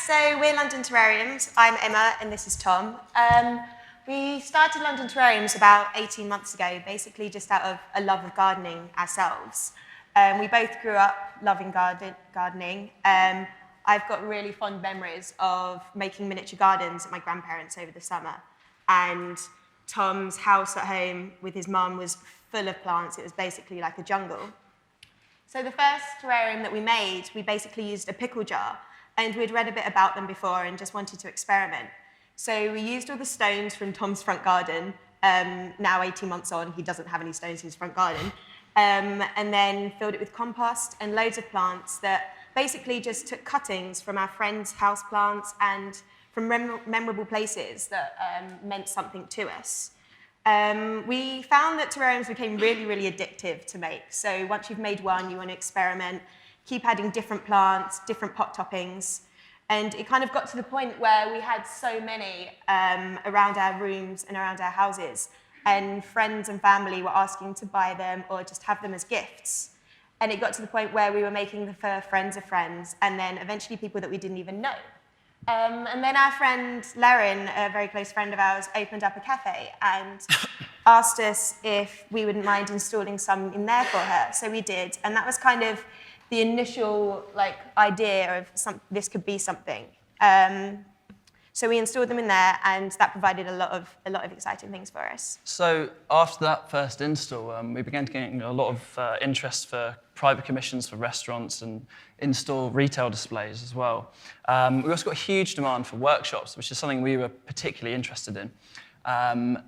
So we're London Terrariums. I'm Emma and this is Tom. We started London Terrariums about 18 months ago, basically just out of a love of gardening ourselves. We both grew up loving gardening. I've got really fond memories of making miniature gardens at my grandparents' over the summer. And Tom's house at home with his mum was full of plants. It was basically like a jungle. So the first terrarium that we made, we basically used a pickle jar, and we'd read a bit about them before and just wanted to experiment. So we used all the stones from Tom's front garden. Now 18 months on, he doesn't have any stones in his front garden. And then filled it with compost and loads of plants that basically just took cuttings from our friends' house plants and from memorable places that meant something to us. We found that terrariums became really, really addictive to make. So once you've made one, you want to experiment, keep adding different plants, different pot toppings. And it kind of got to the point where we had so many around our rooms and around our houses, and friends and family were asking to buy them or just have them as gifts. And it got to the point where we were making them for friends of friends, and then eventually people that we didn't even know. And then our friend Lerin, a very close friend of ours, opened up a cafe and asked us if we wouldn't mind installing some in there for her. So we did, and that was kind of the initial idea of this could be something. So we installed them in there, and that provided a lot of exciting things for us. So after that first install, we began getting a lot of interest for private commissions for restaurants and in-store retail displays as well. We also got a huge demand for workshops, which is something we were particularly interested in.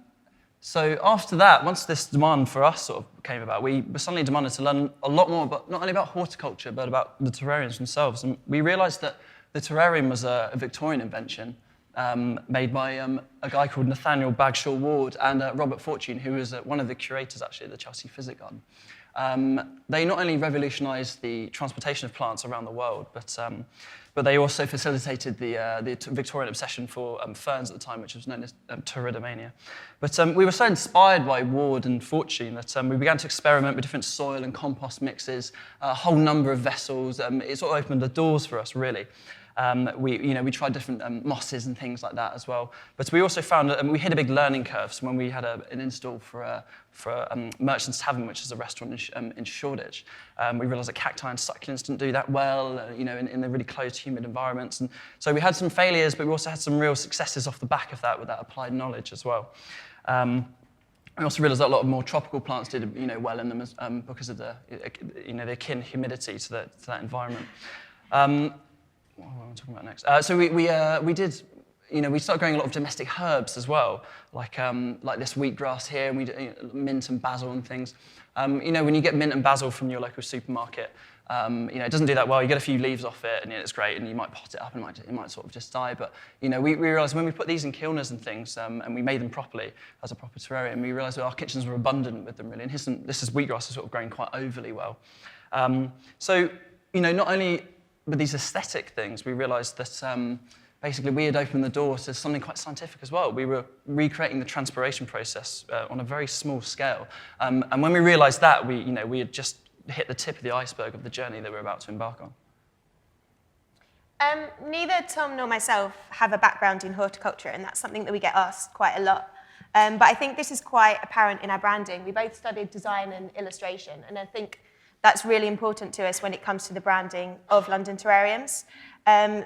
So after that, once this demand for us sort of came about, we were suddenly demanded to learn a lot more, but not only about horticulture, but about the terrariums themselves. And we realised that the terrarium was a Victorian invention made by a guy called Nathaniel Bagshaw Ward and Robert Fortune, who was one of the curators actually at the Chelsea Physic Garden. They not only revolutionised the transportation of plants around the world, but they also facilitated the Victorian obsession for ferns at the time, which was known as pteridumania. But we were so inspired by Ward and Fortune that we began to experiment with different soil and compost mixes, a whole number of vessels. It sort of opened the doors for us, really. We tried different mosses and things like that as well. But we also found that we hit a big learning curve. So when we had an install for Merchant's Tavern, which is a restaurant in Shoreditch, we realised that cacti and succulents didn't do that well, in the really closed, humid environments. And so we had some failures, but we also had some real successes off the back of that with that applied knowledge as well. We also realised that a lot of more tropical plants did well in them because of the akin humidity to that environment. What am I talking about next? So we started growing a lot of domestic herbs as well, like this wheatgrass here, and we do mint and basil and things. When you get mint and basil from your local supermarket, it doesn't do that well. You get a few leaves off it, and it's great, and you might pot it up, and it might sort of just die. But we realised when we put these in kilners and things, and we made them properly as a proper terrarium, we realised that our kitchens were abundant with them really. And this is wheatgrass is sort of growing quite overly well. So not only with these aesthetic things, we realised that basically we had opened the door to something quite scientific as well. We were recreating the transpiration process on a very small scale. And when we realised that, we had just hit the tip of the iceberg of the journey that we're about to embark on. Neither Tom nor myself have a background in horticulture, and that's something that we get asked quite a lot. But I think this is quite apparent in our branding. We both studied design and illustration, and I think that's really important to us when it comes to the branding of London Terrariums.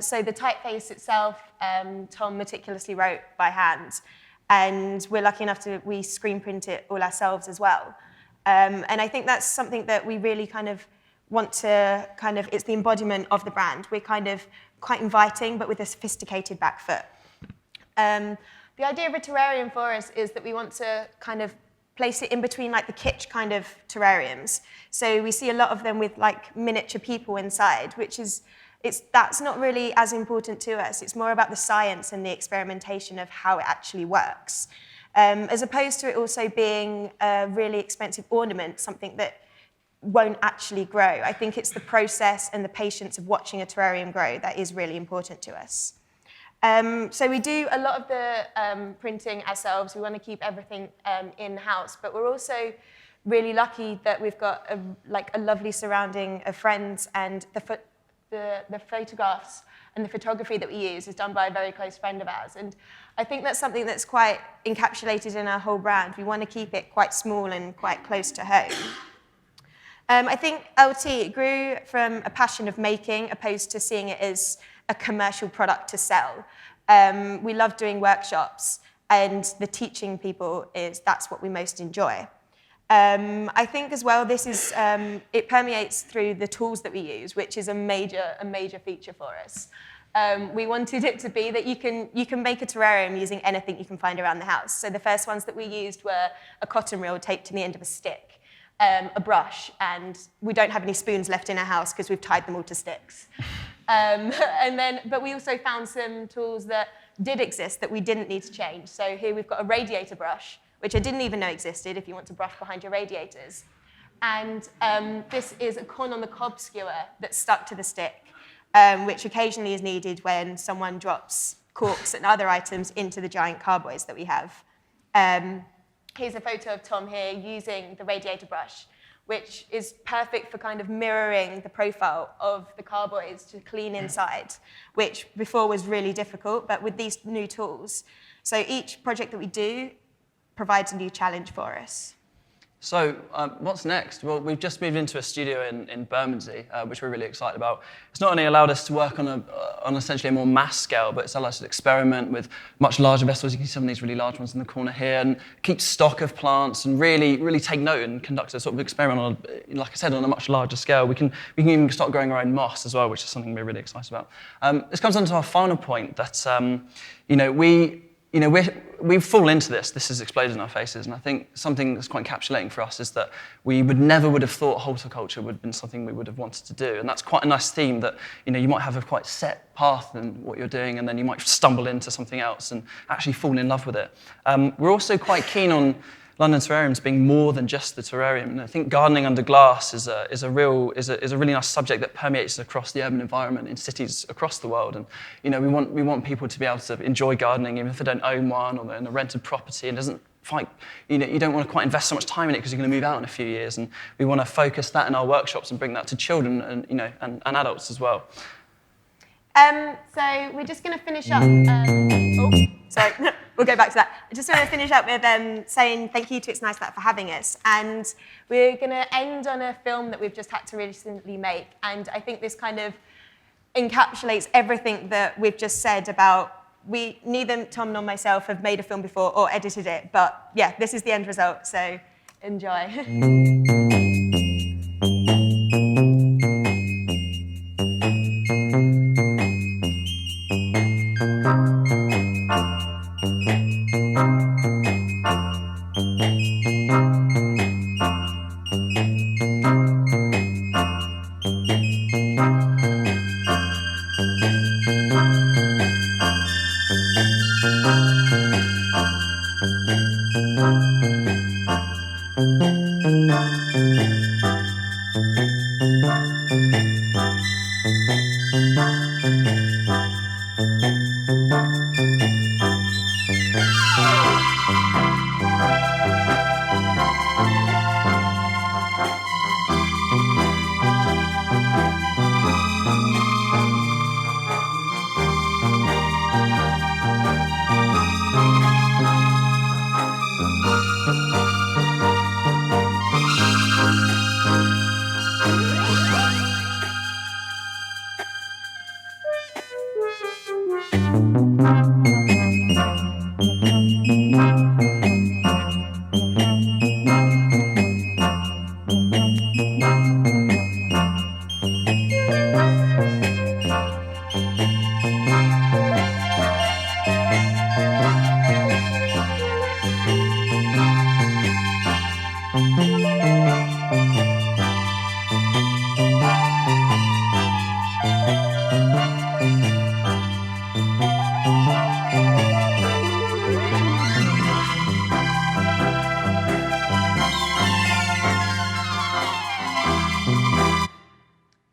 So the typeface itself, Tom meticulously wrote by hand, and we're lucky enough we screen print it all ourselves as well. And I think that's something that we really kind of want to it's the embodiment of the brand. We're kind of quite inviting, but with a sophisticated back foot. The idea of a terrarium for us is that we want to kind of place it in between the kitsch kind of terrariums. So we see a lot of them with miniature people inside, that's not really as important to us. It's more about the science and the experimentation of how it actually works. As opposed to it also being a really expensive ornament, something that won't actually grow. I think it's the process and the patience of watching a terrarium grow that is really important to us. So we do a lot of the printing ourselves. We want to keep everything in-house, but we're also really lucky that we've got a lovely surrounding of friends, and the photographs and the photography that we use is done by a very close friend of ours. And I think that's something that's quite encapsulated in our whole brand. We want to keep it quite small and quite close to home. I think LT grew from a passion of making opposed to seeing it as a commercial product to sell. We love doing workshops, and the teaching people that's what we most enjoy. I think as well, this is it permeates through the tools that we use, which is a major feature for us. We wanted it to be that you can make a terrarium using anything you can find around the house. So the first ones that we used were a cotton reel taped to the end of a stick, a brush, and we don't have any spoons left in our house because we've tied them all to sticks. But we also found some tools that did exist that we didn't need to change. So here we've got a radiator brush, which I didn't even know existed if you want to brush behind your radiators. And this is a corn on the cob skewer that's stuck to the stick, which occasionally is needed when someone drops corks and other items into the giant carboys that we have. Here's a photo of Tom here using the radiator brush, which is perfect for kind of mirroring the profile of the carboys to clean inside, which before was really difficult, but with these new tools. So each project that we do provides a new challenge for us. So what's next? Well, we've just moved into a studio in Bermondsey, which we're really excited about. It's not only allowed us to work on essentially a more mass scale, but it's allowed us to experiment with much larger vessels. You can see some of these really large ones in the corner here, and keep stock of plants and really take note and conduct a sort of experiment on, like I said, on a much larger scale. We can even start growing our own moss as well, which is something we're really excited about. This comes on to our final point that we fall into this. This has exploded in our faces, and I think something that's quite encapsulating for us is that we never would have thought horticulture would have been something we would have wanted to do, and that's quite a nice theme that you might have a quite set path in what you're doing, and then you might stumble into something else and actually fall in love with it. We're also quite keen on London Terrariums being more than just the terrarium. And I think gardening under glass is a really nice subject that permeates across the urban environment in cities across the world. And we want people to be able to enjoy gardening even if they don't own one or they're in a rented property and you don't want to quite invest so much time in it because you're going to move out in a few years. And we want to focus that in our workshops and bring that to children and adults as well. So we're just going to finish up. Sorry, we'll go back to that. I just want to finish up with saying thank you to It's Nice That for having us. And we're going to end on a film that we've just had to recently make. And I think this kind of encapsulates everything that we've just said about neither Tom nor myself have made a film before or edited it. But yeah, this is the end result. So enjoy.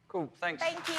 Cool, thanks. Thank you.